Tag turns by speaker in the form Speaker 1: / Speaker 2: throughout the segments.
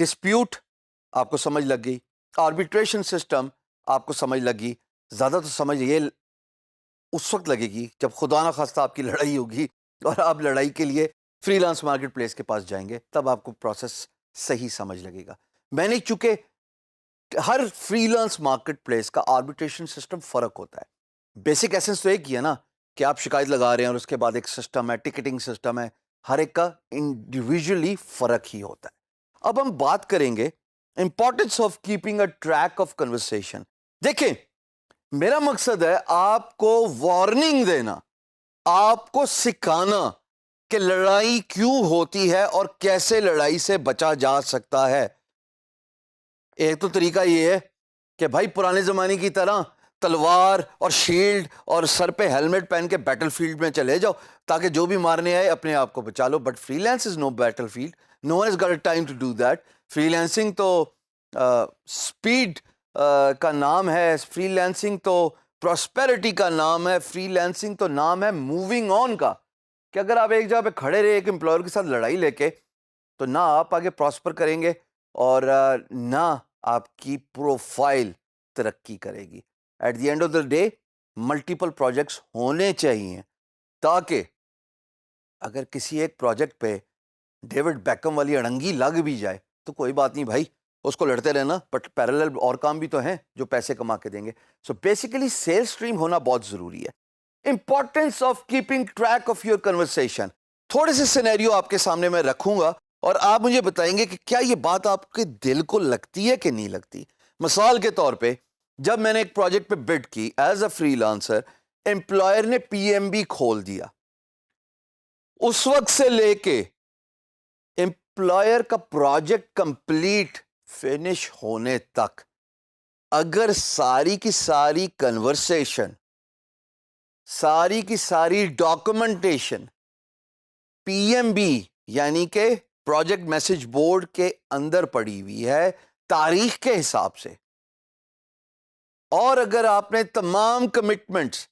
Speaker 1: Dispute آپ کو سمجھ لگ گئی, آربیٹریشن سسٹم آپ کو سمجھ لگ گئی. زیادہ تو سمجھ یہ اس وقت لگے گی جب خدا نخواستہ آپ کی لڑائی ہوگی اور آپ لڑائی کے لیے فری لانس مارکیٹ پلیس کے پاس جائیں گے, تب آپ کو پروسیس صحیح سمجھ لگے گا. میں نے چونکہ ہر فری لانس مارکیٹ پلیس کا آربیٹریشن سسٹم فرق ہوتا ہے. بیسک ایسنس تو ایک ہی ہے نا کہ آپ شکایت لگا رہے ہیں اور اس کے بعد ایک سسٹم ہے, ٹکٹنگ سسٹم ہے, ہر ایک کا انڈیویجولی فرق ہی ہوتا ہے. اب ہم بات کریں گے importance of keeping a track of conversation. دیکھیں, میرا مقصد ہے آپ کو وارننگ دینا, آپ کو سکھانا کہ لڑائی کیوں ہوتی ہے اور کیسے لڑائی سے بچا جا سکتا ہے. ایک تو طریقہ یہ ہے کہ بھائی پرانے زمانے کی طرح تلوار اور شیلڈ اور سر پہ ہیلمٹ پہن کے بیٹل فیلڈ میں چلے جاؤ تاکہ جو بھی مارنے آئے اپنے آپ کو بچا لو. But freelance is no battlefield, no one has got a time to do that. Freelancing تو اسپیڈ کا نام ہے, فری لانسنگ تو پراسپیرٹی کا نام ہے, فری لانسنگ تو نام ہے موونگ آن کا, کہ اگر آپ ایک جگہ پہ کھڑے رہے ایک امپلائر کے ساتھ لڑائی لے کے تو نہ آپ آگے پراسپر کریں گے اور نہ آپ کی پروفائل ترقی کرے گی. At the end of the day multiple projects ہونے چاہیے تاکہ اگر کسی ایک پروجیکٹ پہ ڈیوڈ بیکم والی اڑنگی لگ بھی جائے تو کوئی بات نہیں بھائی, اس کو لڑتے رہنا, بٹ پیرالل اور کام بھی تو ہیں جو پیسے کما کے دیں گے. سو بیسیکلی سیل اسٹریم ہونا بہت ضروری ہے. Importance of keeping track of your conversation. تھوڑے سے سینیریو آپ کے سامنے میں رکھوں گا اور آپ مجھے بتائیں گے کہ کیا یہ بات آپ کے دل کو لگتی ہے کہ نہیں لگتی. مثال کے طور پہ جب میں نے ایک پروجیکٹ پہ بڈ کی as a free lancer, employer نے پی ایم بی کھول دیا. اس وقت سے لے کے امپلائر کا پروجیکٹ کمپلیٹ فنش ہونے تک اگر ساری کی ساری کنورسیشن, ساری کی ساری ڈاکومنٹیشن پی ایم بی یعنی کہ پروجیکٹ میسج بورڈ کے اندر پڑی ہوئی ہے تاریخ کے حساب سے, اور اگر آپ نے تمام کمٹمنٹس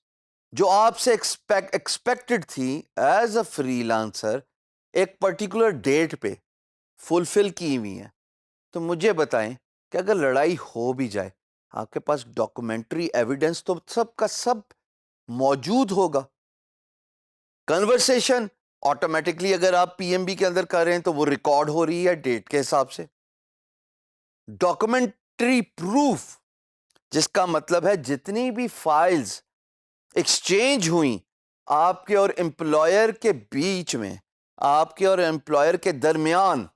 Speaker 1: جو آپ سے ایکسپیکٹڈ تھی ایز اے فری لانسر ایک پرٹیکولر ڈیٹ پہ فلفل کی ہوئی ہیں, تو مجھے بتائیں کہ اگر لڑائی ہو بھی جائے آپ کے پاس ڈاکومنٹری ایویڈنس تو سب کا سب موجود ہوگا. کنورسیشن آٹومیٹکلی اگر آپ پی ایم بی کے اندر کر رہے ہیں تو وہ ریکارڈ ہو رہی ہے ڈیٹ کے حساب سے. ڈاکومنٹری پروف جس کا مطلب ہے جتنی بھی فائلز ایکسچینج ہوئیں آپ کے اور امپلائر کے بیچ میں, آپ کے اور امپلائر کے درمیان,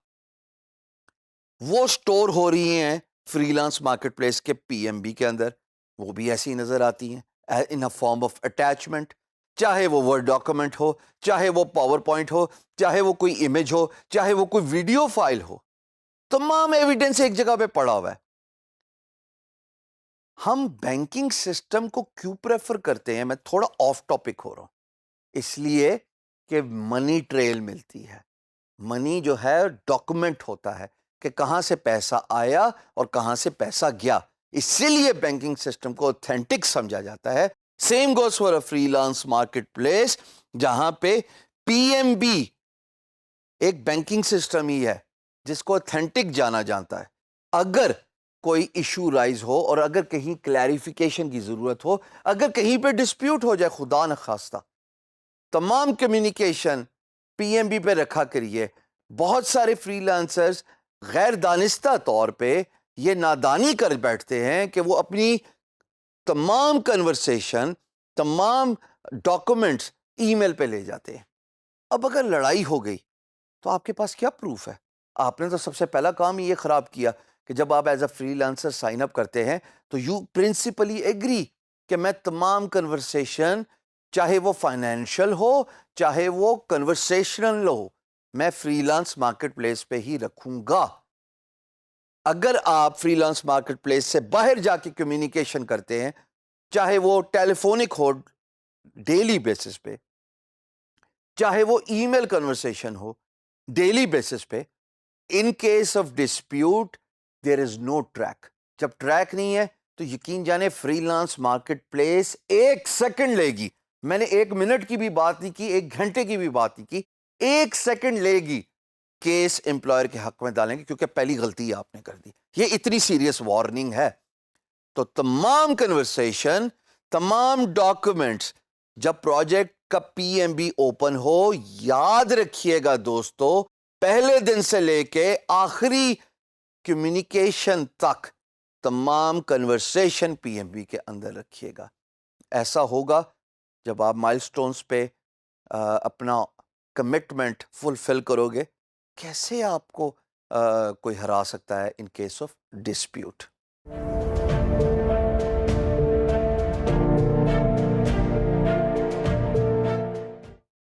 Speaker 1: وہ سٹور ہو رہی ہیں فری لانس مارکیٹ پلیس کے پی ایم بی کے اندر. وہ بھی ایسی نظر آتی ہیں ان اے فارم آف اٹیچمنٹ, چاہے وہ ورڈ ڈاکومنٹ ہو, چاہے وہ پاور پوائنٹ ہو, چاہے وہ کوئی امیج ہو, چاہے وہ کوئی ویڈیو فائل ہو, تمام ایویڈنس ایک جگہ پہ پڑا ہوا ہے. ہم بینکنگ سسٹم کو کیوں پریفر کرتے ہیں, میں تھوڑا آف ٹاپک ہو رہا ہوں, اس لیے کہ منی ٹریل ملتی ہے. منی جو ہے ڈاکومنٹ ہوتا ہے کہ کہاں سے پیسہ آیا اور کہاں سے پیسہ گیا, اسی لیے بینکنگ سسٹم کو اوتھینٹک سمجھا جاتا ہے. Same goes for a free lance market place جہاں پہ پی ایم بی ایک بینکنگ سسٹم ہی ہے جس کو اوتھینٹک جانا جاتا ہے. اگر کوئی ایشو رائز ہو اور اگر کہیں کلیریفیکیشن کی ضرورت ہو, اگر کہیں پہ ڈسپیوٹ ہو جائے خدا نخواستہ, تمام کمیونیکیشن پی ایم بی پہ رکھا کریے. بہت سارے فری لانسرز غیر دانستہ طور پہ یہ نادانی کر بیٹھتے ہیں کہ وہ اپنی تمام کنورسیشن, تمام ڈاکومنٹس ای میل پہ لے جاتے ہیں. اب اگر لڑائی ہو گئی تو آپ کے پاس کیا پروف ہے؟ آپ نے تو سب سے پہلا کام یہ خراب کیا کہ جب آپ as a freelancer sign up کرتے ہیں تو یو پرنسپلی ایگری کہ میں تمام کنورسیشن, چاہے وہ فائنینشیل ہو چاہے وہ کنورسیشنل ہو, میں فری لانس مارکیٹ پلیس پہ ہی رکھوں گا. اگر آپ فری لانس مارکیٹ پلیس سے باہر جا کے کمیونیکیشن کرتے ہیں, چاہے وہ ٹیلی فونک ہو ڈیلی بیسس پہ, چاہے وہ ای میل کنورسیشن ہو ڈیلی بیسس پہ, in case of dispute there is no track. جب ٹریک نہیں ہے تو یقین جانے freelance marketplace 1 second لے گی, میں نے 1 منٹ کی بھی بات نہیں کی, 1 گھنٹے کی بھی بات نہیں کی, 1 سیکنڈ لے گی کیس امپلائر کے حق میں ڈالیں گے کیونکہ پہلی غلطی آپ نے کر دی. یہ اتنی سیریس وارننگ ہے. تو تمام کنورسیشن، تمام ڈاکومنٹس جب پروجیکٹ کا پی ایم بی اوپن ہو، یاد رکھیے گا دوستو، پہلے دن سے لے کے آخری کمیونیکیشن تک تمام کنورسیشن پی ایم بی کے اندر رکھیے گا. ایسا ہوگا جب آپ مائل سٹونز پہ اپنا کمٹمنٹ فلفل کرو گے. کیسے آپ کو کوئی ہرا سکتا ہے ان کیس آف ڈسپیوٹ؟